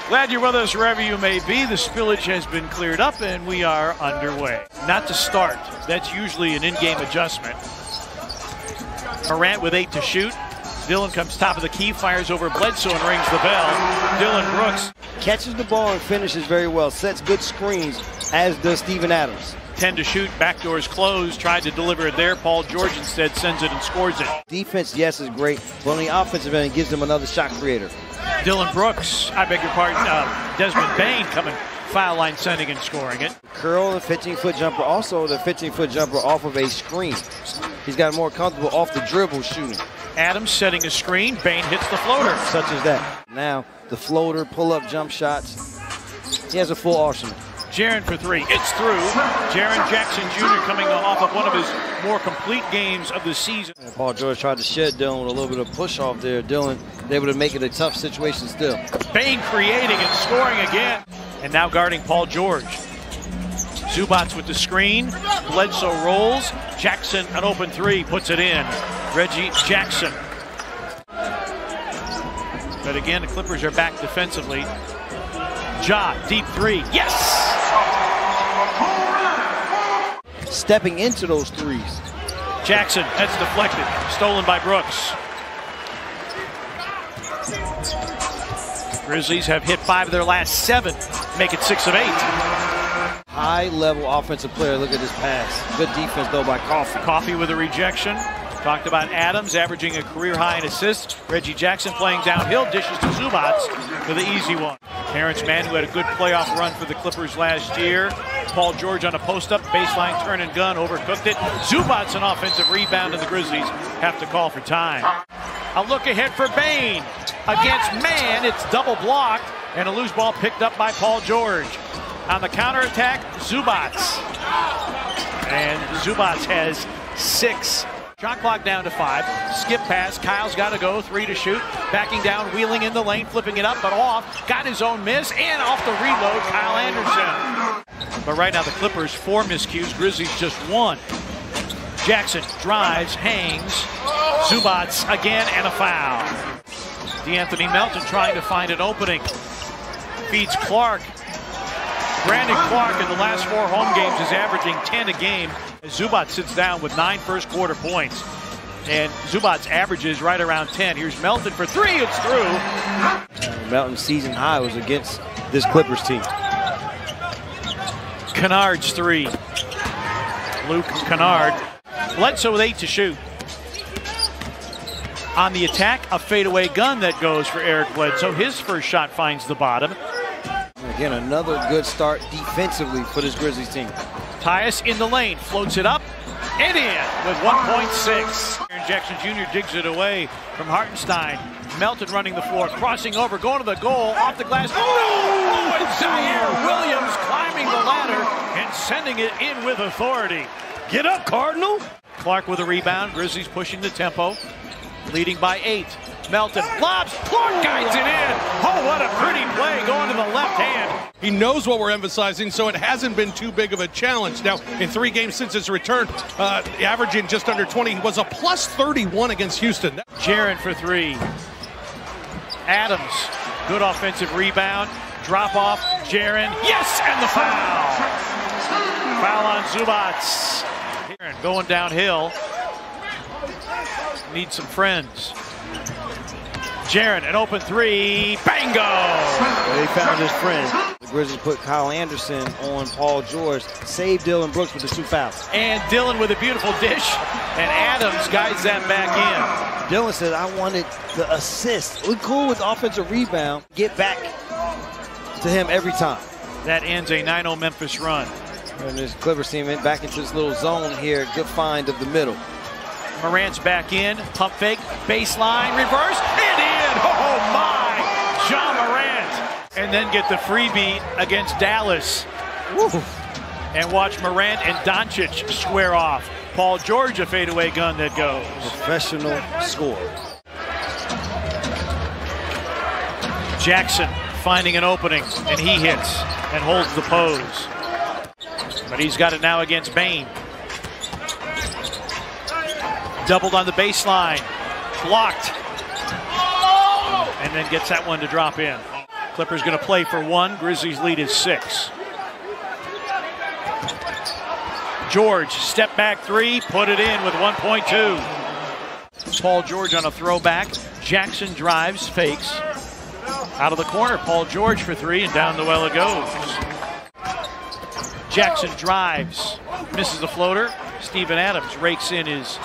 Glad you're with us wherever you may be. The spillage has been cleared up and we are underway. Not to start. That's usually an in-game adjustment. Morant with 8 to shoot. Dillon comes top of the key, fires over Bledsoe and rings the bell. Dillon Brooks catches the ball and finishes very well. Sets good screens, as does Steven Adams. 10 to shoot, backdoors closed, tried to deliver it there. Paul George instead sends it and scores it. Defense, yes, is great, but on the offensive end, it gives them another shot creator. Dillon Brooks, I beg your pardon, Desmond Bane coming foul line sending and scoring it. Curl the 15-foot jumper, also the 15-foot jumper off of a screen. He's got more comfortable off the dribble shooting. Adams setting a screen, Bane hits the floater. Such as that. Now, the floater, pull-up jump shots. He has a full arsenal. Jaren for 3, it's through. Jaren Jackson Jr. coming off of one of his more complete games of the season. And Paul George tried to shed Dillon with a little bit of push off there. Dillon able to make it a tough situation still. Bane creating and scoring again. And now guarding Paul George. Zubac with the screen. Bledsoe rolls. Jackson, an open 3, puts it in. Reggie Jackson. But again, the Clippers are back defensively. Ja, deep 3. Yes! Stepping into those threes. Jackson, that's deflected. Stolen by Brooks. Grizzlies have hit 5 of their last 7. Make it 6 of 8. High-level offensive player. Look at this pass. Good defense, though, by Coffey. Coffey with a rejection. Talked about Adams averaging a career high in assists. Reggie Jackson playing downhill, dishes to Zubac for the easy one. Terrence Mann, who had a good playoff run for the Clippers last year. Paul George on a post-up, baseline turn and gun, overcooked it. Zubac an offensive rebound, and the Grizzlies have to call for time. A look ahead for Bane. Against Mann, it's double blocked, and a loose ball picked up by Paul George. On the counterattack, Zubac. And Zubac has 6. Shot clock down to 5. Skip pass. Kyle's got to go. 3 to shoot. Backing down, wheeling in the lane, flipping it up, but off. Got his own miss, and off the reload, Kyle Anderson. But right now, the Clippers 4 miscues. Grizzlies just 1. Jackson drives, hangs. Zubac again, and a foul. DeAnthony Melton trying to find an opening. Feeds Clark. Brandon Clark in the last 4 home games is averaging 10 a game. Zubac sits down with 9 first-quarter points. And Zubac's averages right around 10. Here's Melton for 3. It's through. Melton's season high was against this Clippers team. Kennard's 3. Luke Kennard. Bledsoe with 8 to shoot. On the attack, a fadeaway gun that goes for Eric Bledsoe. His first shot finds the bottom. Again, another good start defensively for this Grizzlies team. Tyus in the lane, floats it up and in with 1.6. Aaron Jackson Jr. digs it away from Hartenstein. Melton running the floor, crossing over, going to the goal, off the glass. Oh, and Zaire Williams climbing the ladder and sending it in with authority. Get up, Cardinal! Clark with a rebound. Grizzlies pushing the tempo, leading by 8. Melton lobs, Clark guides it in. Oh, what a pretty play going to the left hand. He knows what we're emphasizing, so it hasn't been too big of a challenge. Now, in 3 games since his return, averaging just under 20, he was a plus 31 against Houston. Jaren for 3. Adams, good offensive rebound. Drop off, Jaren. Yes, and the foul. Foul on Zubac. Jaren going downhill. Needs some friends. Jaren, an open 3, bango! Well, he found his friend. The Grizzlies put Kyle Anderson on Paul George, saved Dillon Brooks with the 2 fouls. And Dillon with a beautiful dish, and Adams guides that back in. Dillon said, I wanted the assist. We're cool with offensive rebound. Get back to him every time. That ends a 9-0 Memphis run. And this Clippers team back into this little zone here. Good find of the middle. Morant's back in, pump fake, baseline, reverse, and in! Oh my! John Morant! And then get the freebie against Dallas. Woo. And watch Morant and Doncic square off. Paul George, a fadeaway gun that goes. Professional score. Jackson finding an opening, and he hits and holds the pose. But he's got it now against Bane. Doubled on the baseline, blocked, and then gets that one to drop in. Clippers going to play for 1. Grizzlies lead is 6. George, step back 3, put it in with 1.2. Paul George on a throwback. Jackson drives, fakes. Out of the corner, Paul George for 3, and down the well it goes. Jackson drives, misses the floater. Steven Adams rakes in his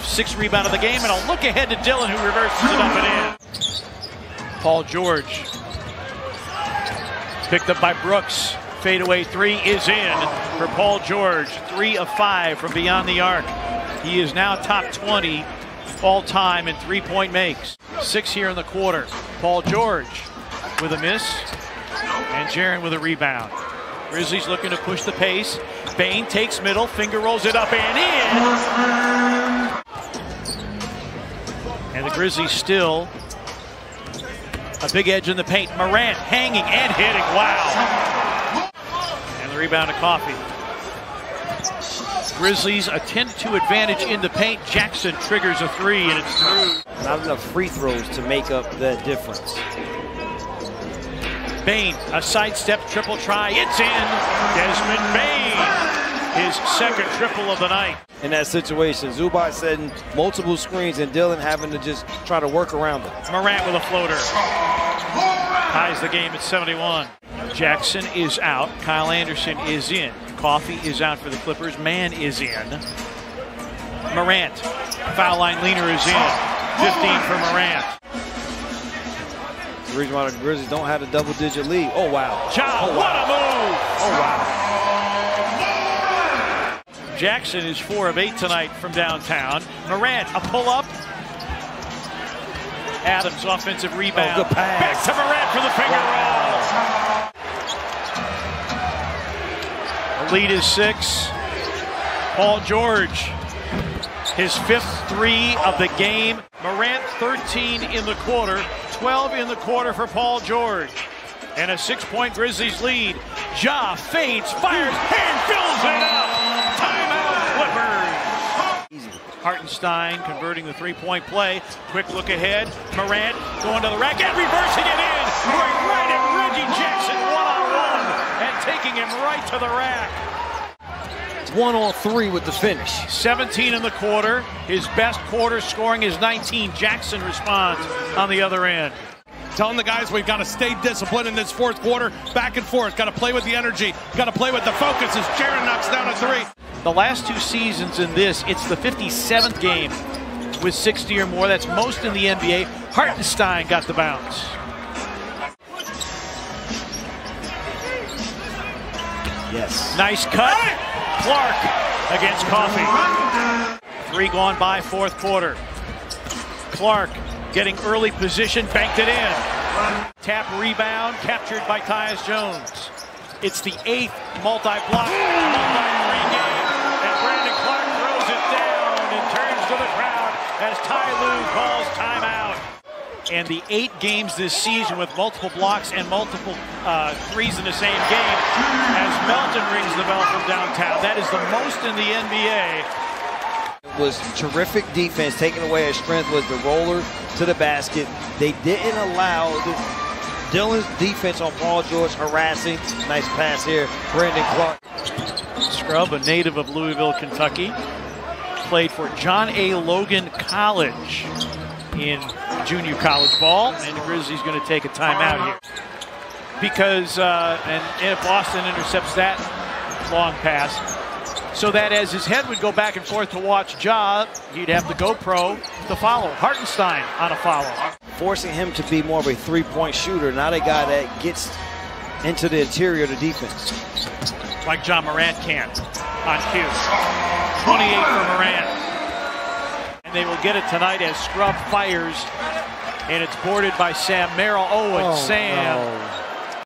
6th rebound of the game, and a look ahead to Dillon, who reverses it up and in. Paul George picked up by Brooks. Fadeaway 3 is in for Paul George. 3 of 5 from beyond the arc. He is now top 20 all-time in three-point makes. 6 here in the quarter. Paul George with a miss, and Jaren with a rebound. Grizzlies looking to push the pace. Bane takes middle, finger rolls it up and in. And the Grizzlies still a big edge in the paint. Morant hanging and hitting. Wow. And the rebound to Coffey. Grizzlies a 10-2 advantage in the paint. Jackson triggers a 3, and it's through. Not enough free throws to make up that difference. Bane, a sidestep triple try. It's in. Desmond Bane, his 2nd triple of the night. In that situation, Zubac setting multiple screens and Dillon having to just try to work around them. Morant with a floater. Ties the game at 71. Jackson is out. Kyle Anderson is in. Coffey is out for the Clippers. Mann is in. Morant, foul line leaner is in. 15 for Morant. The reason why the Grizzlies don't have a double-digit lead. Oh, wow. Ja, oh, wow. What a move! Oh, wow. Jackson is 4 of 8 tonight from downtown. Morant, a pull-up. Adams, offensive rebound. Oh, good pass. Back to Morant for the finger roll. The lead is 6. Paul George, his 5th 3 of the game. Morant 13 in the quarter, 12 in the quarter for Paul George. And a 6-point Grizzlies lead. Ja fades, fires, and fills it up. Timeout Clippers. Hartenstein converting the 3-point play. Quick look ahead. Morant going to the rack and reversing it in. Right at Reggie Jackson one-on-one and taking him right to the rack. 1-on-3 with the finish. 17 in the quarter. His best quarter scoring is 19. Jackson responds on the other end. Telling the guys we've got to stay disciplined in this 4th quarter. Back and forth. Got to play with the energy. Got to play with the focus as Jaren knocks down a 3. The last 2 seasons in this, it's the 57th game with 60 or more. That's most in the NBA. Hartenstein got the bounce. Yes. Nice cut. Clark against Coffey. 3 gone by 4th quarter. Clark getting early position, banked it in. Tap rebound, captured by Tyus Jones. It's the 8th multi-block, multi-3 game, and Brandon Clark throws it down and turns to the crowd as Ty Lue calls timeout. And the 8 games this season with multiple blocks and multiple threes in the same game as Melton rings the bell from downtown. That is the most in the NBA. It was terrific defense. Taking away his strength was the roller to the basket. They didn't allow Dillon's defense on Paul George harassing. Nice pass here, Brandon Clark. Scrub, a native of Louisville, Kentucky, played for John A. Logan College in junior college ball, and the Grizzlies going to take a timeout here because and if Boston intercepts that long pass, so that as his head would go back and forth to watch Ja, he'd have the GoPro to follow. Hartenstein on a follow. Forcing him to be more of a 3-point shooter, not a guy that gets into the interior of the defense. Like John Morant can on cue. 28 for Morant. And they will get it tonight as Scrub fires, and it's boarded by Sam Merrill. Oh, and Sam